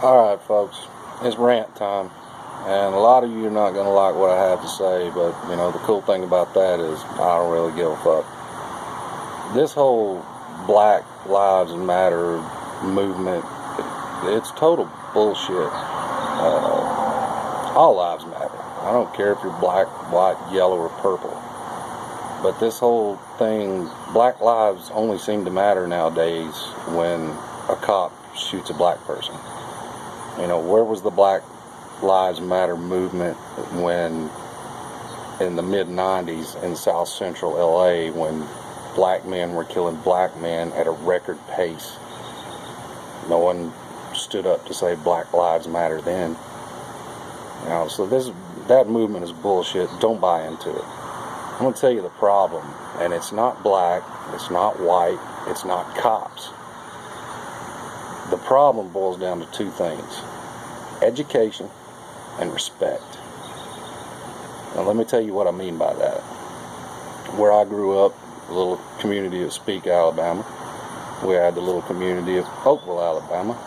Alright folks, it's rant time, and a lot of you are not going to like what I have to say, but you know, the cool thing about that is I don't really give a fuck. This whole Black Lives Matter movement, it's total bullshit. All lives matter. I don't care if you're black, white, yellow, or purple. But this whole thing, black lives only seem to matter nowadays when a cop shoots a black person. You know, where was the Black Lives Matter movement when, in the mid-90s in South Central LA, when black men were killing black men at a record pace? No one stood up to say Black Lives Matter then. You know, so that movement is bullshit. Don't buy into it. I'm going to tell you the problem, and it's not black, it's not white, it's not cops. The problem boils down to two things: education and respect. Now let me tell you what I mean by that. Where I grew up, a little community of Speake, Alabama. We had the little community of Oakville, Alabama.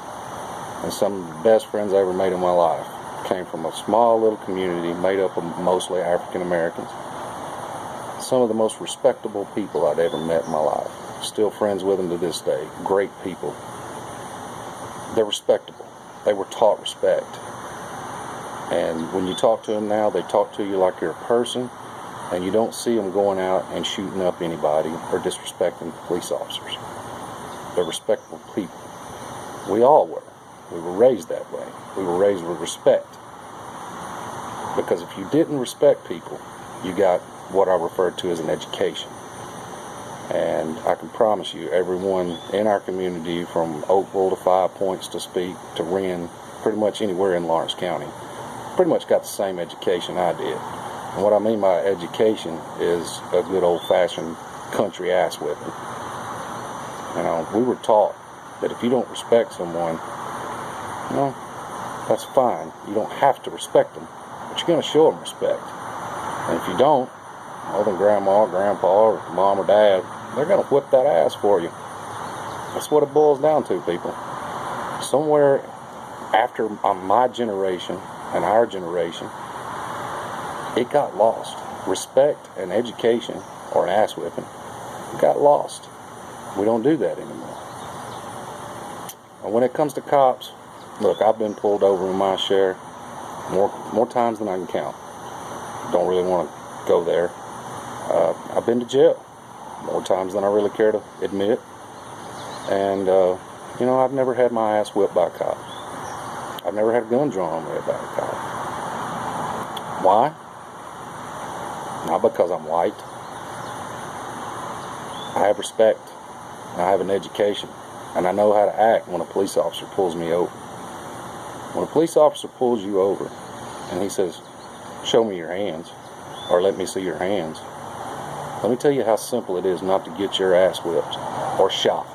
And some of the best friends I ever made in my life came from a small little community made up of mostly African Americans. Some of the most respectable people I'd ever met in my life. Still friends with them to this day. Great people. They're respectable. They were taught respect. And when you talk to them now, they talk to you like you're a person, and you don't see them going out and shooting up anybody or disrespecting police officers. They're respectable people. We all were. We were raised that way. We were raised with respect. Because if you didn't respect people, you got what I refer to as an education. And I can promise you, everyone in our community, from Oakville to 5 Points to Speake to Wren, pretty much anywhere in Lawrence County, pretty much got the same education I did. And what I mean by education is a good old-fashioned country ass whipping. You know, we were taught that if you don't respect someone, you know, that's fine. You don't have to respect them, but you're going to show them respect. And if you don't, well, then grandma, grandpa, or mom or dad, they're going to whip that ass for you. That's what it boils down to, people. Somewhere after my generation and our generation, it got lost. Respect and education, or an ass whipping, got lost. We don't do that anymore. And when it comes to cops, look, I've been pulled over in my share more times than I can count. Don't really want to go there. I've been to jail more times than I really care to admit. And, you know, I've never had my ass whipped by a cop. I've never had a gun drawn on me by a cop. Why? Not because I'm white. I have respect. And I have an education. And I know how to act when a police officer pulls me over. When a police officer pulls you over and he says, "Show me your hands," or "Let me see your hands," let me tell you how simple it is not to get your ass whipped or shot.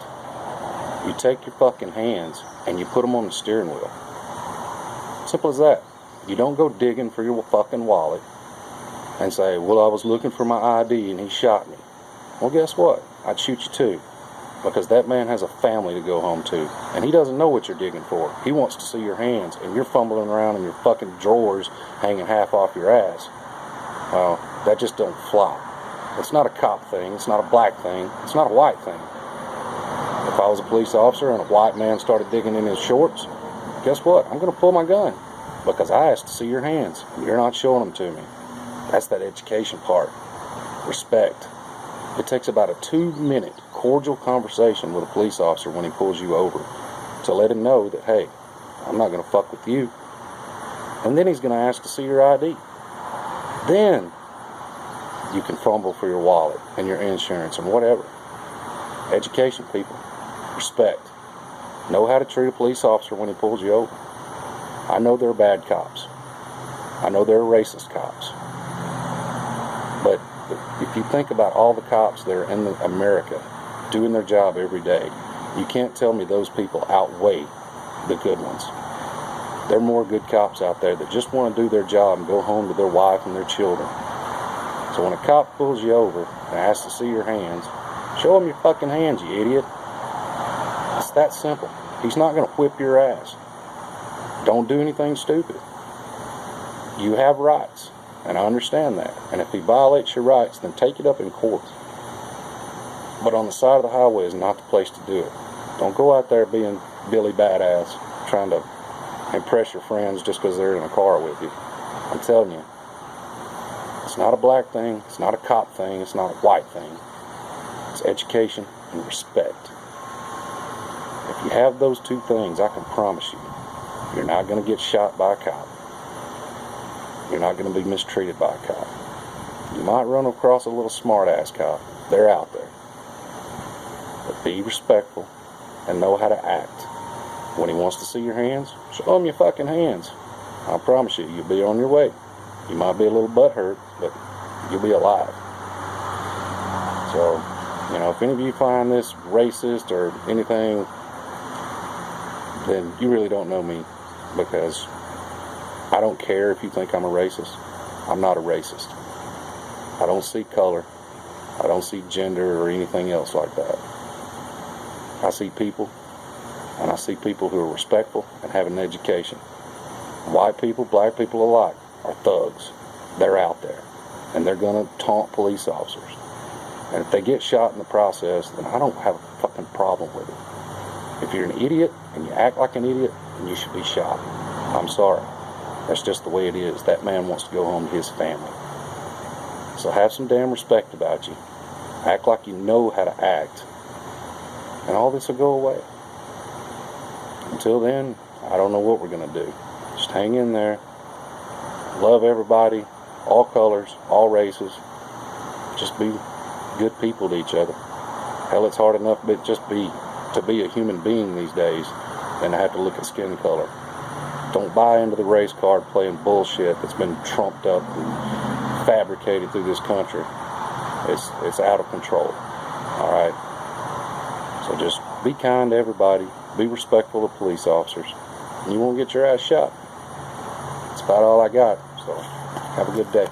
You take your fucking hands and you put them on the steering wheel. Simple as that. You don't go digging for your fucking wallet and say, "Well, I was looking for my ID and he shot me." Well, guess what? I'd shoot you too. Because that man has a family to go home to. And he doesn't know what you're digging for. He wants to see your hands. And you're fumbling around in your fucking drawers hanging half off your ass. Well, that just don't fly. It's not a cop thing. It's not a black thing. It's not a white thing. If I was a police officer and a white man started digging in his shorts, guess what? I'm going to pull my gun. Because I asked to see your hands. And you're not showing them to me. That's that education part. Respect. It takes about a 2-minute cordial conversation with a police officer when he pulls you over to let him know that, hey, I'm not going to fuck with you. And then he's going to ask to see your ID. Then you can fumble for your wallet and your insurance and whatever. Education, people. Respect. Know how to treat a police officer when he pulls you over. I know they're bad cops. I know they're racist cops. But if you think about all the cops that are in America doing their job every day, you can't tell me those people outweigh the good ones. There are more good cops out there that just want to do their job and go home to their wife and their children. So when a cop pulls you over and asks to see your hands, show him your fucking hands, you idiot. It's that simple. He's not going to whip your ass. Don't do anything stupid. You have rights, and I understand that. And if he violates your rights, then take it up in court. But on the side of the highway is not the place to do it. Don't go out there being Billy Badass, trying to impress your friends just because they're in a car with you. I'm telling you, it's not a black thing, it's not a cop thing, it's not a white thing. It's education and respect. If you have those two things, I can promise you, you're not going to get shot by a cop. You're not going to be mistreated by a cop. You might run across a little smart-ass cop. They're out there. But be respectful and know how to act. When he wants to see your hands, show him your fucking hands. I promise you, you'll be on your way. You might be a little butthurt, but you'll be alive. So, you know, if any of you find this racist or anything, then you really don't know me, because I don't care if you think I'm a racist. I'm not a racist. I don't see color. I don't see gender or anything else like that. I see people, and I see people who are respectful and have an education. White people, black people alike are thugs. They're out there, and they're going to taunt police officers. And if they get shot in the process, then I don't have a fucking problem with it. If you're an idiot and you act like an idiot, then you should be shot. I'm sorry. That's just the way it is. That man wants to go home to his family. So have some damn respect about you. Act like you know how to act. And all this will go away. Until then, I don't know what we're going to do. Just hang in there. Love everybody. All colors. All races. Just be good people to each other. Hell, it's hard enough to be a human being these days than to have to look at skin color. Don't buy into the race card playing bullshit that's been trumped up and fabricated through this country. It's out of control. Alright? So just be kind to everybody. Be respectful of police officers. And you won't get your ass shot. That's about all I got. So have a good day.